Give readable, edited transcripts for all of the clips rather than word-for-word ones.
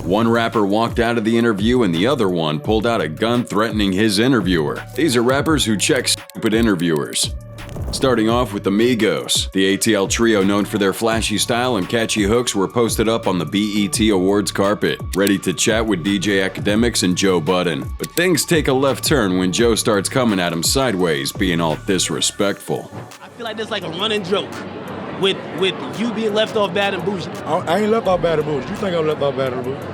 One rapper walked out of the interview and the other one pulled out a gun threatening his interviewer. These are rappers who check stupid interviewers. Starting off with the Migos. The ATL trio, known for their flashy style and catchy hooks, were posted up on the BET Awards carpet, ready to chat with DJ Academics and Joe Budden. But things take a left turn when Joe starts coming at him sideways, being all disrespectful. I feel like there's like a running joke with you being left off Bad and Bougie. I ain't left off Bad and Bougie. You think I'm left off Bad and Bougie?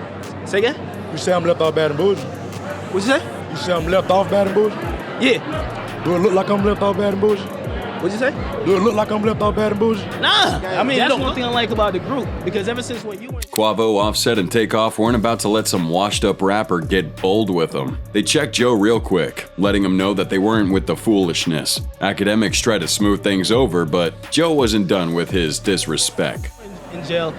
Say again? You say I'm left off Bad and Bougie? What'd you say? You say I'm left off Bad and Bougie? Yeah. Do it look like I'm left off Bad and Bougie? What'd you say? Do it look like I'm left off Bad and Bougie? Nah. I mean, that's one thing I like about the group, because ever since when you went... Quavo, Offset, and Takeoff weren't about to let some washed-up rapper get bold with them. They checked Joe real quick, letting him know that they weren't with the foolishness. Academics tried to smooth things over, but Joe wasn't done with his disrespect. In jail,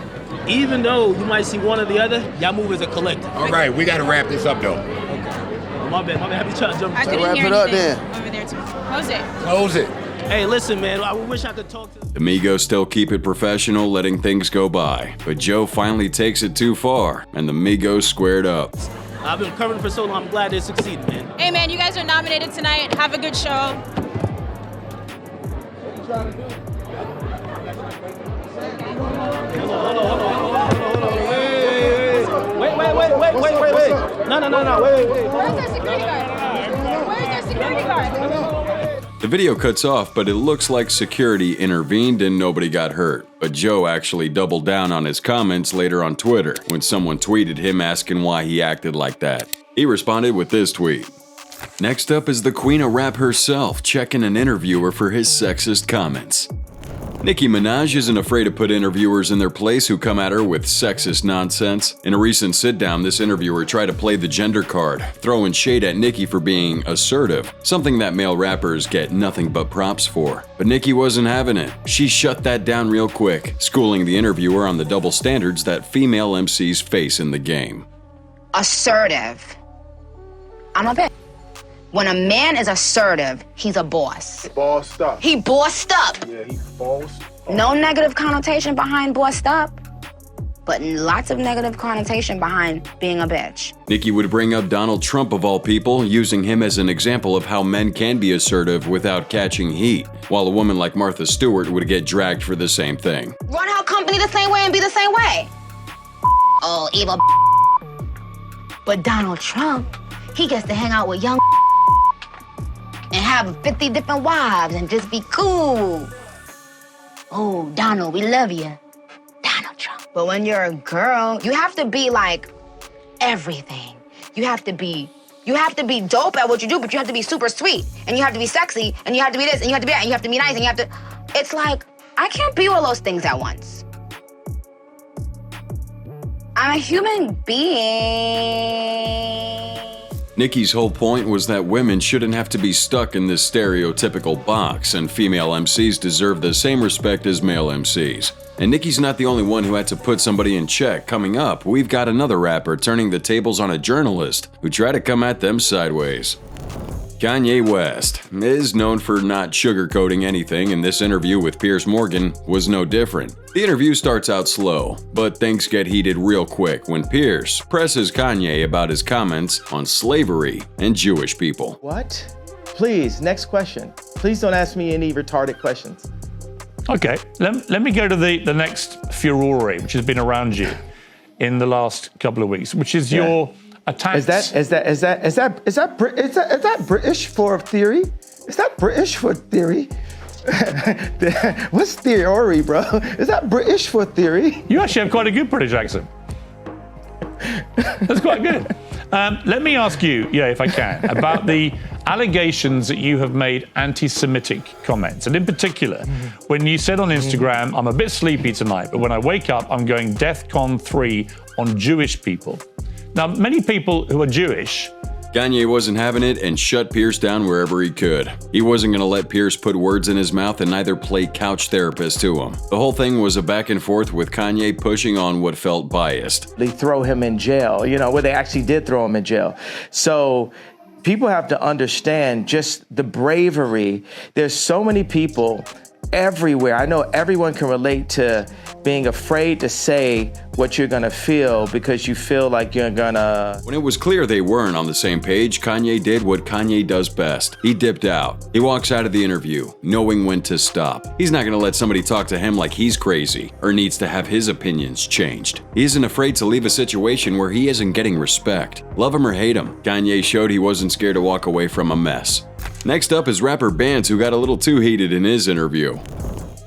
even though you might see one or the other, y'all move as a collective. All right, we got to wrap this up, though. Okay. My bad. Have you trying to jump? I couldn't wrap hear it up anything then. over there too. Close it. Close it. Hey, listen, man. I wish I could talk to... The Migos still keep it professional, letting things go by. But Joe finally takes it too far, and the Migos squared up. I've been covering for so long. I'm glad they succeeded, man. Hey, man, you guys are nominated tonight. Have a good show. Hold on. Wait. No. Wait. Where's their security guard? Where's their security guard? The video cuts off, but it looks like security intervened and nobody got hurt. But Joe actually doubled down on his comments later on Twitter when someone tweeted him asking why he acted like that. He responded with this tweet. Next up is the queen of rap herself checking an interviewer for his sexist comments. Nicki Minaj isn't afraid to put interviewers in their place who come at her with sexist nonsense. In a recent sit-down, this interviewer tried to play the gender card, throwing shade at Nicki for being assertive, something that male rappers get nothing but props for. But Nicki wasn't having it. She shut that down real quick, schooling the interviewer on the double standards that female MCs face in the game. Assertive. I'm a bitch. When a man is assertive, he's a boss. Bossed up. He bossed up. Yeah, he bossed up. No negative connotation behind bossed up, but lots of negative connotation behind being a bitch. Nicki would bring up Donald Trump of all people, using him as an example of how men can be assertive without catching heat, while a woman like Martha Stewart would get dragged for the same thing. Run our company the same way and be the same way. Oh, evil. But Donald Trump, he gets to hang out with young and have 50 different wives and just be cool. Oh, Donald, we love you. Donald Trump. But when you're a girl, you have to be like everything. You have to be dope at what you do, but you have to be super sweet. And you have to be sexy, and you have to be this, and you have to be that, and you have to be nice, and you have to... It's like, I can't be all those things at once. I'm a human being. Nicki's whole point was that women shouldn't have to be stuck in this stereotypical box, and female MCs deserve the same respect as male MCs. And Nicki's not the only one who had to put somebody in check. Coming up, we've got another rapper turning the tables on a journalist who tried to come at them sideways. Kanye West is known for not sugarcoating anything, and this interview with Piers Morgan was no different. The interview starts out slow, but things get heated real quick when Piers presses Kanye about his comments on slavery and Jewish people. What? Please, next question. Please don't ask me any retarded questions. Okay, let me go to the next furore, which has been around you in the last couple of weeks, which is your attacks. Is that British for theory? Is that British for theory? What's theory, bro? Is that British for theory? You actually have quite a good British accent. That's quite good. Let me ask you, if I can, about the allegations that you have made anti-Semitic comments. And in particular, when you said on Instagram, I'm a bit sleepy tonight, but when I wake up, I'm going DEFCON 3 on Jewish people. Now, many people who are Jewish... Kanye wasn't having it and shut Piers down wherever he could. He wasn't going to let Piers put words in his mouth and neither play couch therapist to him. The whole thing was a back and forth with Kanye pushing on what felt biased. They throw him in jail, where they actually did throw him in jail. So people have to understand just the bravery. There's so many people everywhere. I know everyone can relate to being afraid to say what you're gonna feel because you feel like you're gonna... When it was clear they weren't on the same page, Kanye did what Kanye does best. He dipped out. He walks out of the interview, knowing when to stop. He's not gonna let somebody talk to him like he's crazy or needs to have his opinions changed. He isn't afraid to leave a situation where he isn't getting respect. Love him or hate him, Kanye showed he wasn't scared to walk away from a mess. Next up is rapper Bands, who got a little too heated in his interview.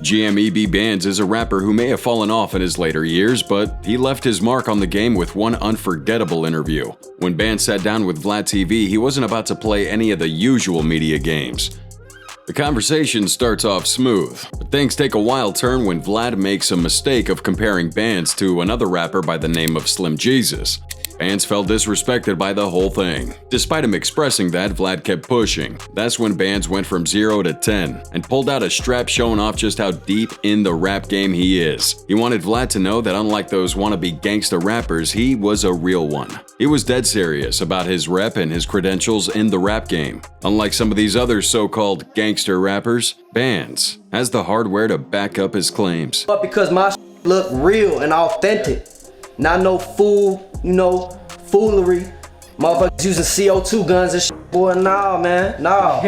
GMEB Bands is a rapper who may have fallen off in his later years, but he left his mark on the game with one unforgettable interview. When Bands sat down with Vlad TV, he wasn't about to play any of the usual media games. The conversation starts off smooth, but things take a wild turn when Vlad makes a mistake of comparing Bands to another rapper by the name of Slim Jesus. Bands felt disrespected by the whole thing. Despite him expressing that, Vlad kept pushing. That's when Bands went from 0 to 10 and pulled out a strap showing off just how deep in the rap game he is. He wanted Vlad to know that unlike those wannabe gangsta rappers, he was a real one. He was dead serious about his rep and his credentials in the rap game. Unlike some of these other so-called gangster rappers, Bands has the hardware to back up his claims. But because my look real and authentic, not no foolery. Motherfuckers using CO2 guns and shit. Boy, nah, man. Nah.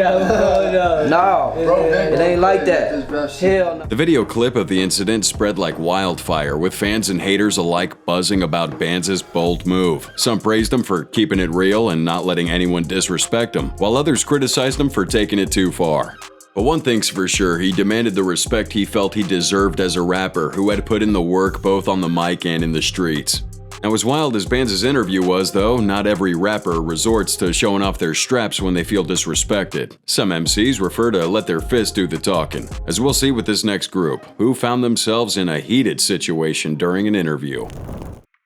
Nah. It ain't like that. Hell no. The video clip of the incident spread like wildfire, with fans and haters alike buzzing about Bands' bold move. Some praised him for keeping it real and not letting anyone disrespect him, while others criticized him for taking it too far. But one thing's for sure, he demanded the respect he felt he deserved as a rapper who had put in the work both on the mic and in the streets. Now, as wild as Bands' interview was, though, not every rapper resorts to showing off their straps when they feel disrespected. Some MCs prefer to let their fists do the talking, as we'll see with this next group, who found themselves in a heated situation during an interview.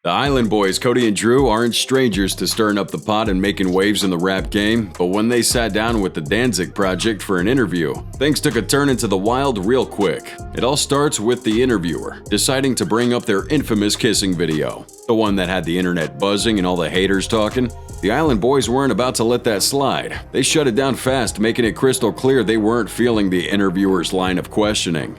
The Island Boys, Cody and Drew, aren't strangers to stirring up the pot and making waves in the rap game, but when they sat down with the Danzig Project for an interview, things took a turn into the wild real quick. It all starts with the interviewer deciding to bring up their infamous kissing video, the one that had the internet buzzing and all the haters talking. The Island Boys weren't about to let that slide. They shut it down fast, making it crystal clear they weren't feeling the interviewer's line of questioning.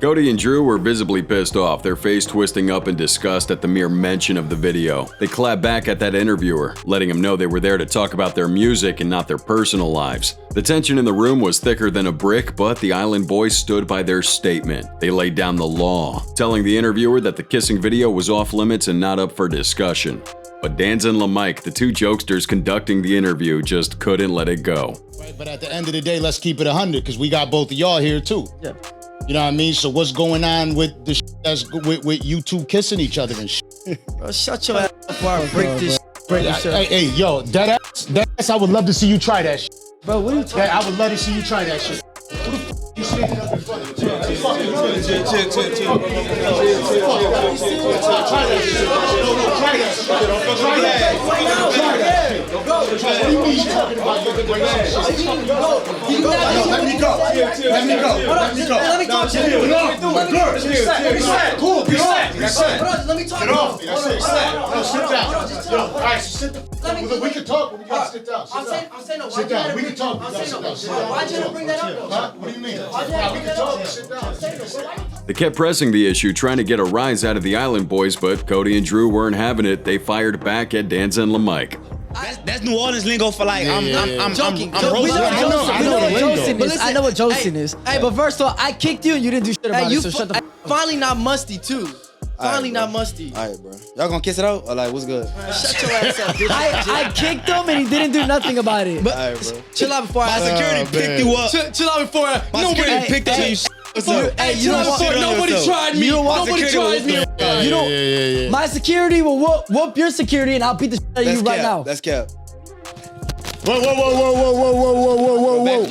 Cody and Drew were visibly pissed off, their face twisting up in disgust at the mere mention of the video. They clapped back at that interviewer, letting him know they were there to talk about their music and not their personal lives. The tension in the room was thicker than a brick, but the Island Boys stood by their statement. They laid down the law, telling the interviewer that the kissing video was off limits and not up for discussion. But Danz and LaMike, the two jokesters conducting the interview, just couldn't let it go. Right, but at the end of the day, let's keep it 100, because we got both of y'all here too. Yeah. You know what I mean? So what's going on with the that's with you two kissing each other and shit? Bro, shut your ass up before I break this shit. Hey, yo, that ass, I would love to see you try that shit. Bro, what are you talking about? I would love to see you try that shit. Who the f*** you standing up in front of? Chill. Try that shit. Try that. What do you mean you talking about your great shit? Let me go. Let me talk to you. Cool. Be set. Let me talk to you. Get off me. That's it. No, sit down. All right, so sit down. We can talk, but we gotta sit down. I'm saying no. Sit down. We can talk. I'm saying no. Why'd you bring that up? Huh? What do you mean? We can talk. Sit down. They kept pressing the issue, trying to get a rise out of the Island Boys, but Cody and Drew weren't having it. They fired back at Danz and LaMike. That's New Orleans lingo for like I'm joking. I'm We know what roasting. I know what Jostin is. Hey, but first of all, I kicked you and you didn't do shit about it, so shut the f*** up. Finally not musty, too. Finally not musty. All right, bro. Y'all gonna kiss it out? Or like, what's good? Shut your ass up, dude. I kicked him and he didn't do nothing about it. But all right, bro. Chill out before my security picked you up. Chill out before nobody picked up you. Hey, you don't want nobody tried me. Nobody tried me. You don't. My security will whoop your security and I'll beat the shit out of you right now. That's cap. Whoa.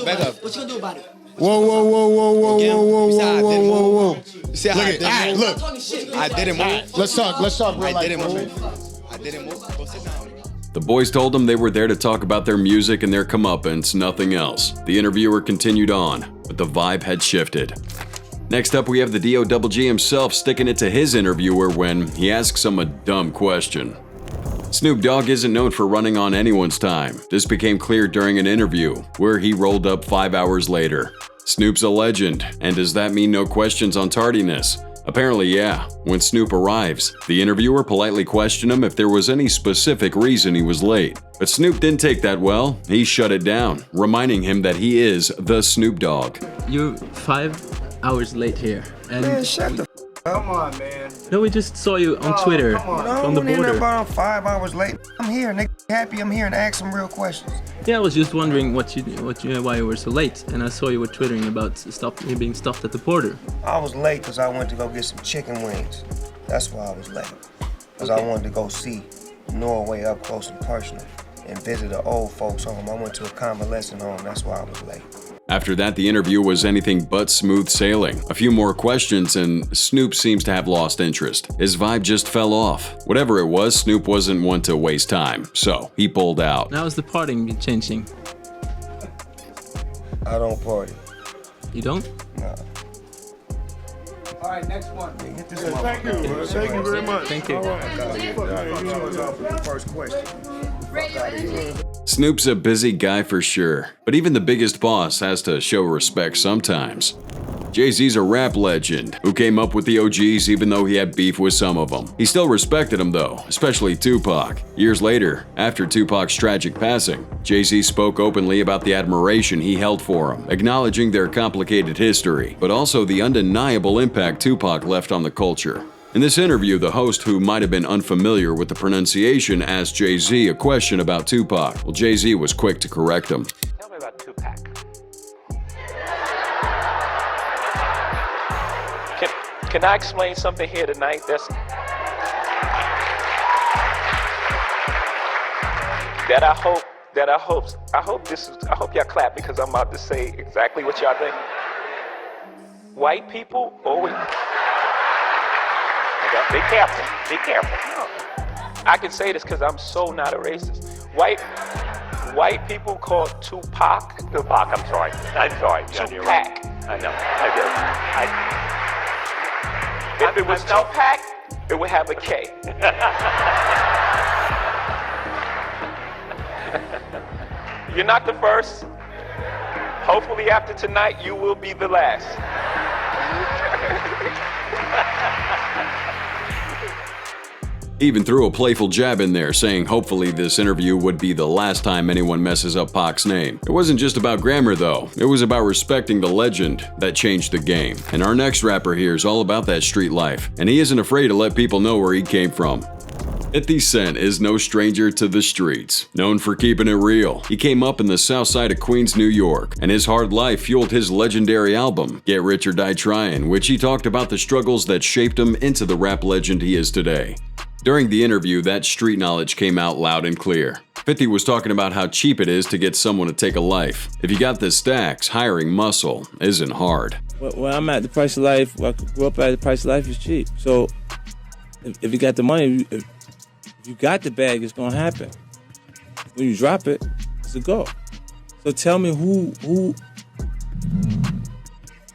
Back up. What you gonna do about it? Whoa. You see how I did move? Look. I didn't move. Let's talk real I didn't move. Go sit down. The boys told them they were there to talk about their music and their comeuppance, nothing else. The interviewer continued on, but the vibe had shifted. Next up, we have the D.O.G. himself sticking it to his interviewer when he asks him a dumb question. Snoop Dogg isn't known for running on anyone's time. This became clear during an interview, where he rolled up 5 hours later. Snoop's a legend, and does that mean no questions on tardiness? Apparently, yeah. When Snoop arrives, the interviewer politely questioned him if there was any specific reason he was late. But Snoop didn't take that well. He shut it down, reminding him that he is the Snoop Dogg. You're 5 hours late here. And man, shut the come on, man. No, we just saw you on Twitter from the border. About 5 hours late. I'm here, nigga. Happy I'm here and ask some real questions. Yeah, I was just wondering why you were so late, and I saw you were twittering about you being stopped at the border. I was late because I went to go get some chicken wings. That's why I was late. Because I wanted to go see Norway up close and personal and visit an old folks home. I went to a convalescent home. That's why I was late. After that, the interview was anything but smooth sailing. A few more questions and Snoop seems to have lost interest. His vibe just fell off. Whatever it was, Snoop wasn't one to waste time, so he pulled out. Now is the partying changing? I don't party. You don't? No. All right, next one. Get this Thank you. Thank you very much. Thank you. First question. Snoop's a busy guy for sure, but even the biggest boss has to show respect sometimes. JayZ's a rap legend who came up with the OGs even though he had beef with some of them. He still respected them though, especially Tupac. Years later, after Tupac's tragic passing, JayZ spoke openly about the admiration he held for him, acknowledging their complicated history, but also the undeniable impact Tupac left on the culture. In this interview, the host, who might have been unfamiliar with the pronunciation, asked JayZ a question about Tupac. Well, JayZ was quick to correct him. Tell me about Tupac. Can I explain something here tonight? I hope y'all clap because I'm about to say exactly what y'all think. White people always. Be careful. Be careful. I can say this because I'm so not a racist. White people call Tupac. I'm sorry. Tupac. I know. If it was Tupac, it would have a K. You're not the first. Hopefully after tonight, you will be the last. He even threw a playful jab in there, saying hopefully this interview would be the last time anyone messes up Pac's name. It wasn't just about grammar though, it was about respecting the legend that changed the game. And our next rapper here is all about that street life, and he isn't afraid to let people know where he came from. 50 Cent is no stranger to the streets, known for keeping it real. He came up in the south side of Queens, New York, and his hard life fueled his legendary album, Get Rich or Die Tryin', which he talked about the struggles that shaped him into the rap legend he is today. During the interview, that street knowledge came out loud and clear. 50 was talking about how cheap it is to get someone to take a life. If you got the stacks, hiring muscle isn't hard. Where I'm at, the price of life, where I grew up at, the price of life is cheap. So if you got the money, if you got the bag, it's gonna happen. When you drop it, it's a go. So tell me who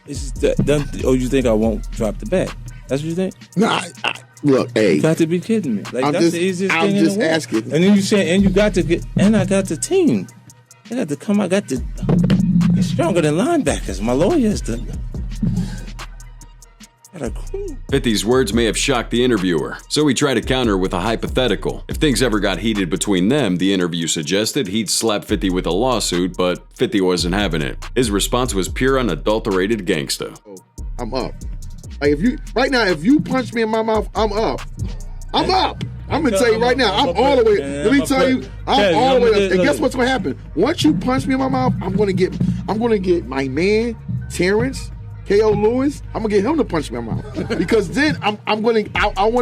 is you think I won't drop the bag? That's what you think? Nah, look, hey. You got to be kidding me. Like, that's the easiest thing in the world. I'm just asking. And then you say, and you got to get, and I got the team. I got to come, I got to get stronger than linebackers. My lawyers done. Got a crew. 50's words may have shocked the interviewer, so he tried to counter with a hypothetical. If things ever got heated between them, the interview suggested he'd slap 50 with a lawsuit, but 50 wasn't having it. His response was pure unadulterated gangsta. I'm up. Like if you punch me in my mouth, I'm up. I'm up. I'm gonna tell you right now, I'm all the way. Let me tell you, I'm all the way up. And guess what's gonna happen? Once you punch me in my mouth, I'm gonna get my man, Terrence, K.O. Lewis, I'm gonna get him to punch me in my mouth. Because then I want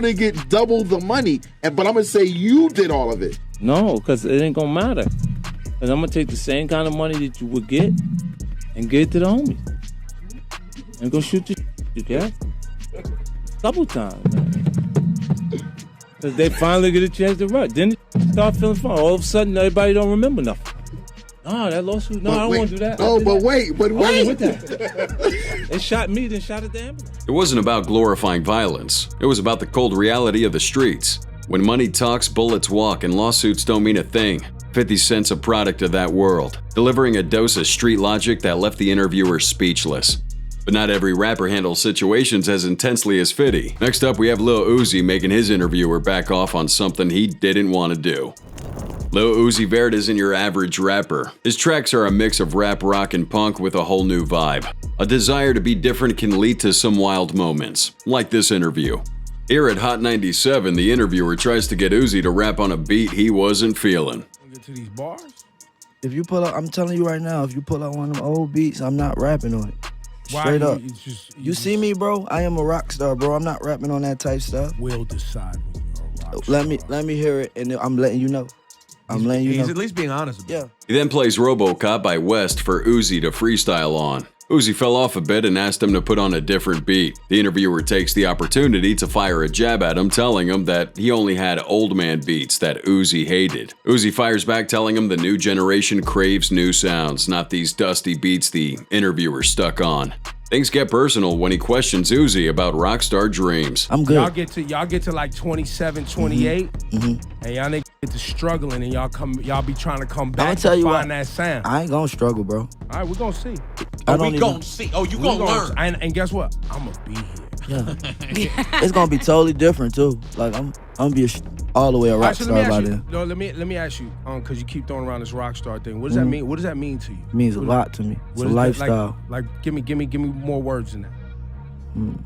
to get double the money, but I'm gonna say you did all of it. No, because it ain't gonna matter. Because I'm gonna take the same kind of money that you would get and get it to the homies. And go shoot you cat. Couple times, man. Because they finally get a chance to run. Then they start feeling fun. All of a sudden, everybody don't remember nothing. No, that lawsuit. No, I don't want to do that. Oh, but wait. With that. They shot me, then shot at the ambulance. It wasn't about glorifying violence. It was about the cold reality of the streets. When money talks, bullets walk, and lawsuits don't mean a thing. 50 Cent's a product of that world, delivering a dose of street logic that left the interviewer speechless. But not every rapper handles situations as intensely as 50. Next up, we have Lil Uzi making his interviewer back off on something he didn't want to do. Lil Uzi Vert isn't your average rapper. His tracks are a mix of rap, rock, and punk with a whole new vibe. A desire to be different can lead to some wild moments, like this interview. Here at Hot 97, the interviewer tries to get Uzi to rap on a beat he wasn't feeling. Get to these bars. If you pull up, I'm telling you right now, if you pull out one of them old beats, I'm not rapping on it. Why? Straight up. You see me, bro? I am a rock star, bro. I'm not rapping on that type stuff. We'll decide when you're a rock star. Let me hear it, and I'm letting you know. I'm letting you know. He's at least being honest about it. He then plays RoboCop by West for Uzi to freestyle on. Uzi fell off a bit and asked him to put on a different beat. The interviewer takes the opportunity to fire a jab at him, telling him that he only had old man beats that Uzi hated. Uzi fires back, telling him the new generation craves new sounds, not these dusty beats the interviewer stuck on. Things get personal when he questions Uzi about rockstar dreams. I'm good. Y'all get to like 27, 28, and y'all niggas get to struggling, and y'all be trying to come back tell and you find what, that sound. I ain't gonna struggle, bro. All right, we're gonna see. We gonna see. Oh, you gonna learn. And guess what? I'm gonna be here. Yeah. It's gonna be totally different too. Like I'm gonna be all the way a rock star by then. No, let me ask you, because you keep throwing around this rock star thing. What does that mean? What does that mean to you? It means a lot to me. It's a lifestyle. Like give me more words than that.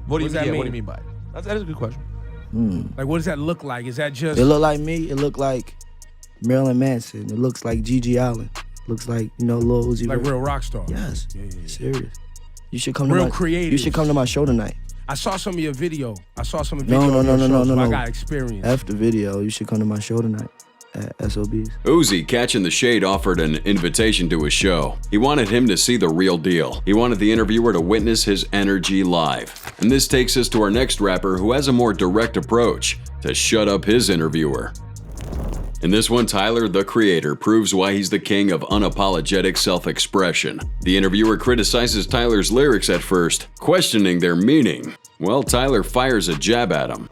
What do you does that mean? mean? What do you mean by it? That is a good question. Like, what does that look like? Is that just? It look like me. It look like Marilyn Manson. It looks like Gigi Allen. Looks like Lil Uzi Like Vert. real rock stars. Yes. Yeah. Serious. You should come Real to my creative. You should come to my show tonight. I saw some of your video. I saw some of No. I got experience. After video, you should come to my show tonight at SOBs. Uzi, catching the shade, offered an invitation to his show. He wanted him to see the real deal. He wanted the interviewer to witness his energy live. And this takes us to our next rapper who has a more direct approach to shut up his interviewer. In this one, Tyler, the Creator, proves why he's the king of unapologetic self-expression. The interviewer criticizes Tyler's lyrics at first, questioning their meaning. Well, Tyler fires a jab at him.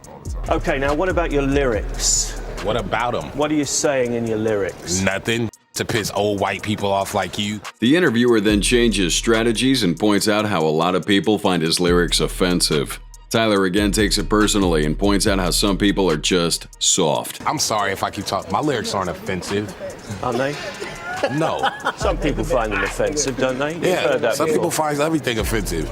Okay, now what about your lyrics? What about them? What are you saying in your lyrics? Nothing. To piss old white people off like you. The interviewer then changes strategies and points out how a lot of people find his lyrics offensive. Tyler again takes it personally and points out how some people are just soft. I'm sorry if I keep talking. My lyrics aren't offensive. Aren't they? No. Some people find them offensive, don't they? You've heard that some before. people find everything offensive.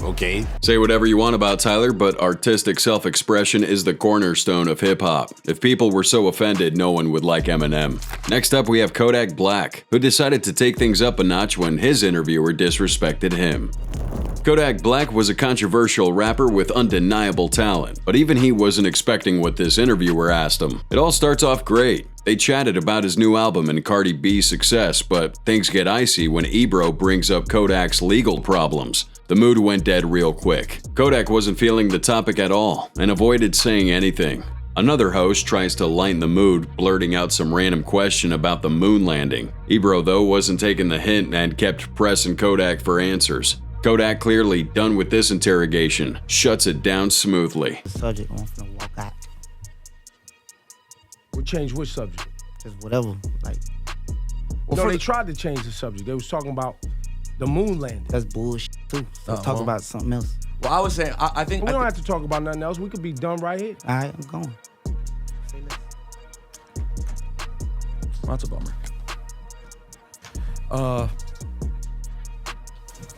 Okay. Say whatever you want about Tyler, but artistic self-expression is the cornerstone of hip-hop. If people were so offended, no one would like Eminem. Next up, we have Kodak Black, who decided to take things up a notch when his interviewer disrespected him. Kodak Black was a controversial rapper with undeniable talent, but even he wasn't expecting what this interviewer asked him. It all starts off great. They chatted about his new album and Cardi B's success, but things get icy when Ebro brings up Kodak's legal problems. The mood went dead real quick. Kodak wasn't feeling the topic at all and avoided saying anything. Another host tries to lighten the mood, blurting out some random question about the moon landing. Ebro, though, wasn't taking the hint and kept pressing Kodak for answers. Kodak, clearly done with this interrogation, shuts it down smoothly. The subject, I'm finna walk out. We'll change which subject? Just whatever, like. They tried to change the subject. They was talking about the moon landing. That's bullshit too. So talk about something else. Well, I was saying, I think we don't have to talk about nothing else. We could be done right here. All right, I'm going. That's a bummer.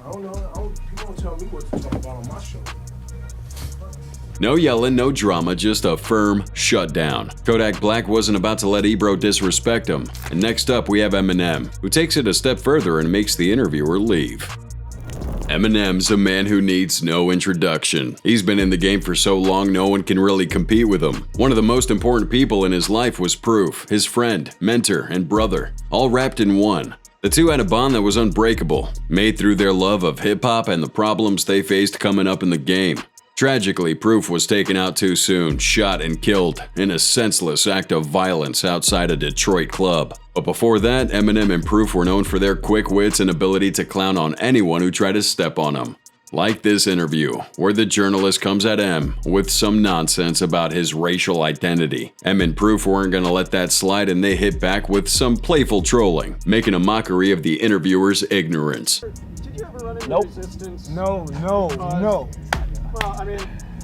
I don't know. You won't tell me what to talk about on my show. No yelling, no drama, just a firm shutdown. Kodak Black wasn't about to let Ebro disrespect him. And next up, we have Eminem, who takes it a step further and makes the interviewer leave. Eminem's a man who needs no introduction. He's been in the game for so long no one can really compete with him. One of the most important people in his life was Proof, his friend, mentor, and brother, all wrapped in one. The two had a bond that was unbreakable, made through their love of hip-hop and the problems they faced coming up in the game. Tragically, Proof was taken out too soon, shot and killed in a senseless act of violence outside a Detroit club. But before that, Eminem and Proof were known for their quick wits and ability to clown on anyone who tried to step on them. Like this interview, where the journalist comes at M with some nonsense about his racial identity. M and Proof weren't gonna let that slide, and they hit back with some playful trolling, making a mockery of the interviewer's ignorance. Did you ever run into Nope. resistance? No. Well, I mean,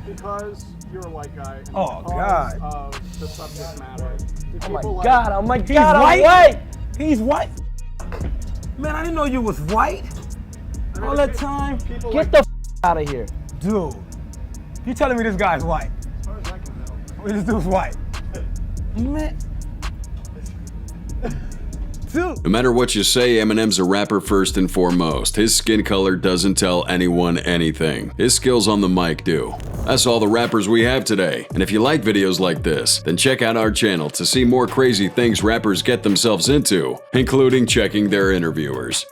because you're a white guy. And Oh, because God. Of the subject matter. Do Oh my people God, oh my God, I'm white. He's white. Man, I didn't know you was white. All that time. Get the out of here. Dude, you telling me this guy's white? As far as I can tell. This dude's white. Man. Dude. No matter what you say, Eminem's a rapper first and foremost. His skin color doesn't tell anyone anything. His skills on the mic do. That's all the rappers we have today. And if you like videos like this, then check out our channel to see more crazy things rappers get themselves into, including checking their interviewers.